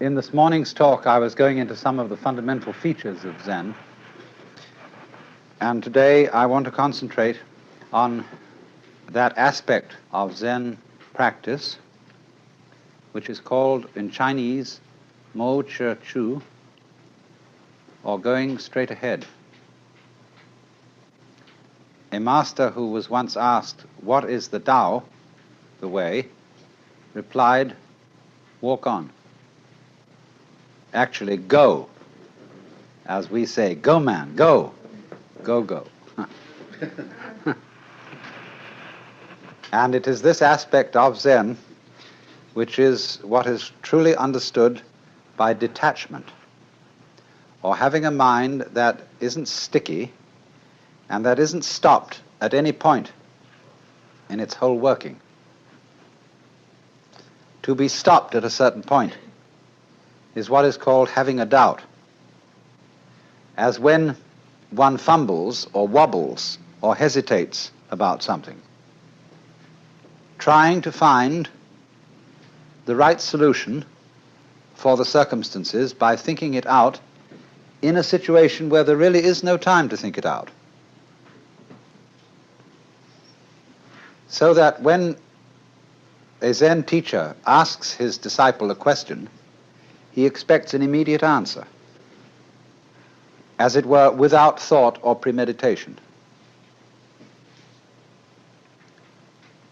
In this morning's talk, I was going into some of the fundamental features of Zen, and today I want to concentrate on that aspect of Zen practice which is called in Chinese Mo Che Chu, or going straight ahead. A master who was once asked, "What is the Tao, the way?" replied, "Walk on." Actually, go. As we say, go man, go. Go, go. And it is this aspect of Zen which is what is truly understood by detachment, or having a mind that isn't sticky and that isn't stopped at any point in its whole working. To be stopped at a certain point is what is called having a doubt, as when one fumbles or wobbles or hesitates about something, trying to find the right solution for the circumstances by thinking it out in a situation where there really is no time to think it out. So that when a Zen teacher asks his disciple a question, he expects an immediate answer, as it were, without thought or premeditation.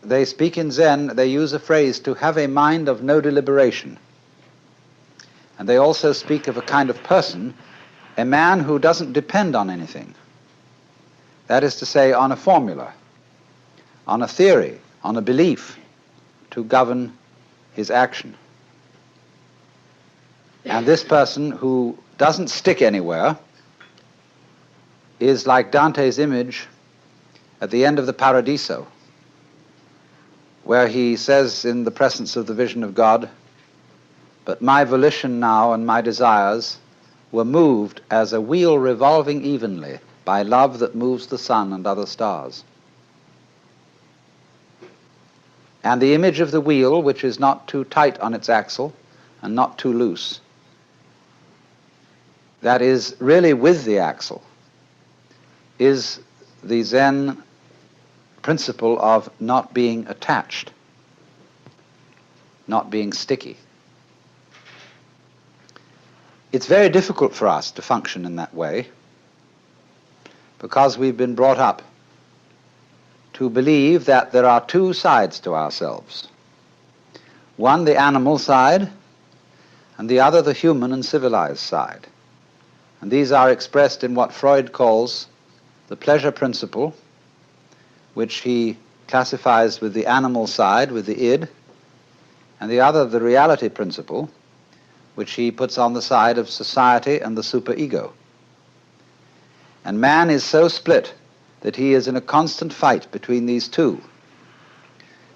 They speak in Zen, they use a phrase, to have a mind of no deliberation. And they also speak of a kind of person, a man who doesn't depend on anything. That is to say, on a formula, on a theory, on a belief to govern his action. And this person who doesn't stick anywhere is like Dante's image at the end of the Paradiso, where he says in the presence of the vision of God, "But my volition now and my desires were moved as a wheel revolving evenly by love that moves the sun and other stars." And the image of the wheel, which is not too tight on its axle and not too loose, that is really with the axle, is the Zen principle of not being attached, not being sticky. It's very difficult for us to function in that way because we've been brought up to believe that there are two sides to ourselves. One, the animal side, and the other, the human and civilized side. And these are expressed in what Freud calls the pleasure principle, which he classifies with the animal side, with the id, and the other, the reality principle, which he puts on the side of society and the superego. And man is so split that he is in a constant fight between these two.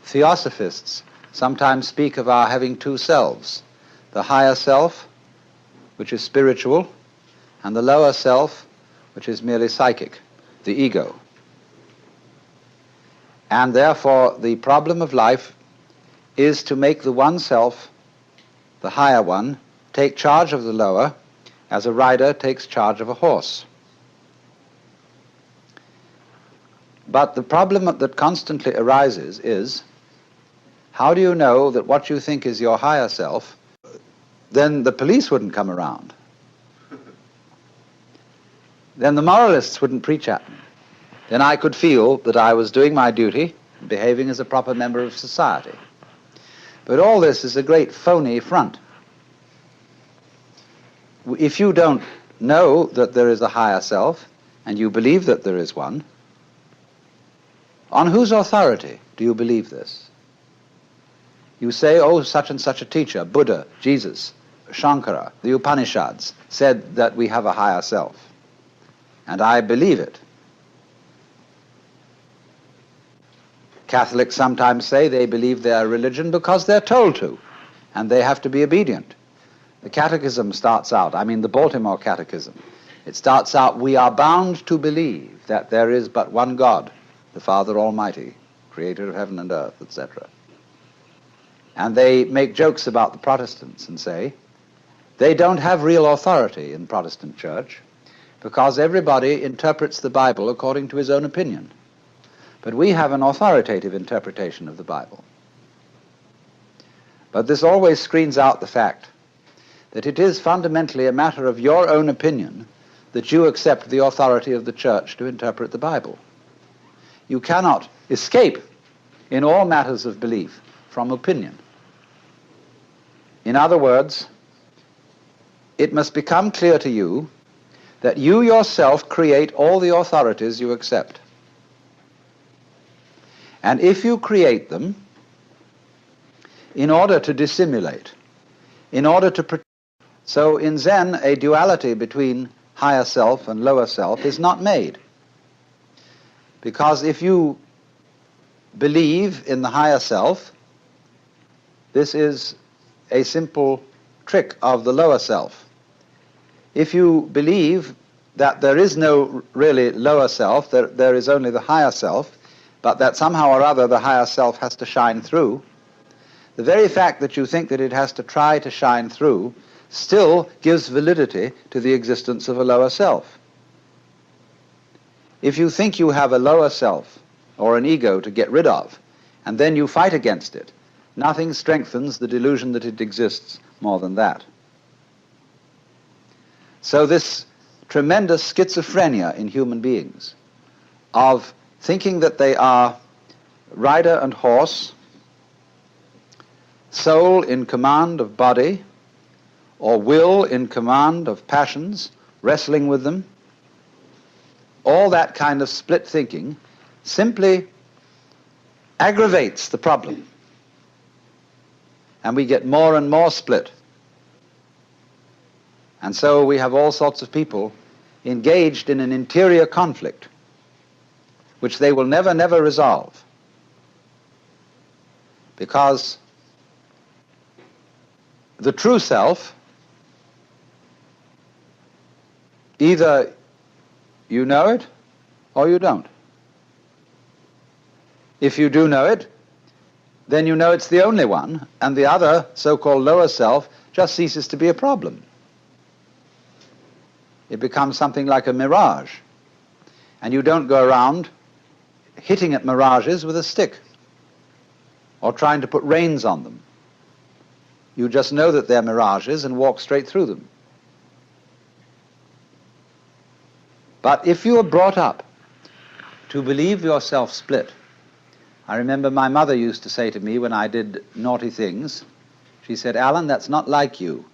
Theosophists sometimes speak of our having two selves, the higher self, which is spiritual, and the lower self, which is merely psychic, the ego. And therefore the problem of life is to make the one self, the higher one, take charge of the lower, as a rider takes charge of a horse. But the problem that constantly arises is, how do you know that what you think is your higher self, then the police wouldn't come around? Then the moralists wouldn't preach at me. Then I could feel that I was doing my duty, behaving as a proper member of society. But all this is a great phony front. If you don't know that there is a higher self, and you believe that there is one, on whose authority do you believe this? You say, oh, such and such a teacher, Buddha, Jesus, Shankara, the Upanishads, said that we have a higher self. And I believe it. Catholics sometimes say they believe their religion because they're told to, and they have to be obedient. The Catechism starts out, the Baltimore Catechism, it starts out, we are bound to believe that there is but one God, the Father Almighty, creator of heaven and earth, etc. And they make jokes about the Protestants and say, They don't have real authority in the Protestant Church because everybody interprets the Bible according to his own opinion. But we have an authoritative interpretation of the Bible. But this always screens out the fact that it is fundamentally a matter of your own opinion that you accept the authority of the Church to interpret the Bible. You cannot escape in all matters of belief from opinion. In other words, it must become clear to you that you yourself create all the authorities you accept. And if you create them in order to dissimulate, in order to protect, so in Zen, a duality between higher self and lower self is not made. Because if you believe in the higher self, this is a simple trick of the lower self. If you believe that there is no really lower self, there is only the higher self, but that somehow or other the higher self has to shine through, the very fact that you think that it has to try to shine through still gives validity to the existence of a lower self. If you think you have a lower self or an ego to get rid of, and then you fight against it, nothing strengthens the delusion that it exists more than that. So this tremendous schizophrenia in human beings of thinking that they are rider and horse, soul in command of body, or will in command of passions, wrestling with them, all that kind of split thinking simply aggravates the problem. And we get more and more split. And so we have all sorts of people engaged in an interior conflict which they will never resolve. Because the true self, either you know it or you don't. If you do know it, then you know it's the only one, and the other so-called lower self just ceases to be a problem. It becomes something like a mirage, and you don't go around hitting at mirages with a stick or trying to put reins on them. You just know that they're mirages and walk straight through them. But if you are brought up to believe yourself split, I remember my mother used to say to me when I did naughty things, she said, "Alan, that's not like you.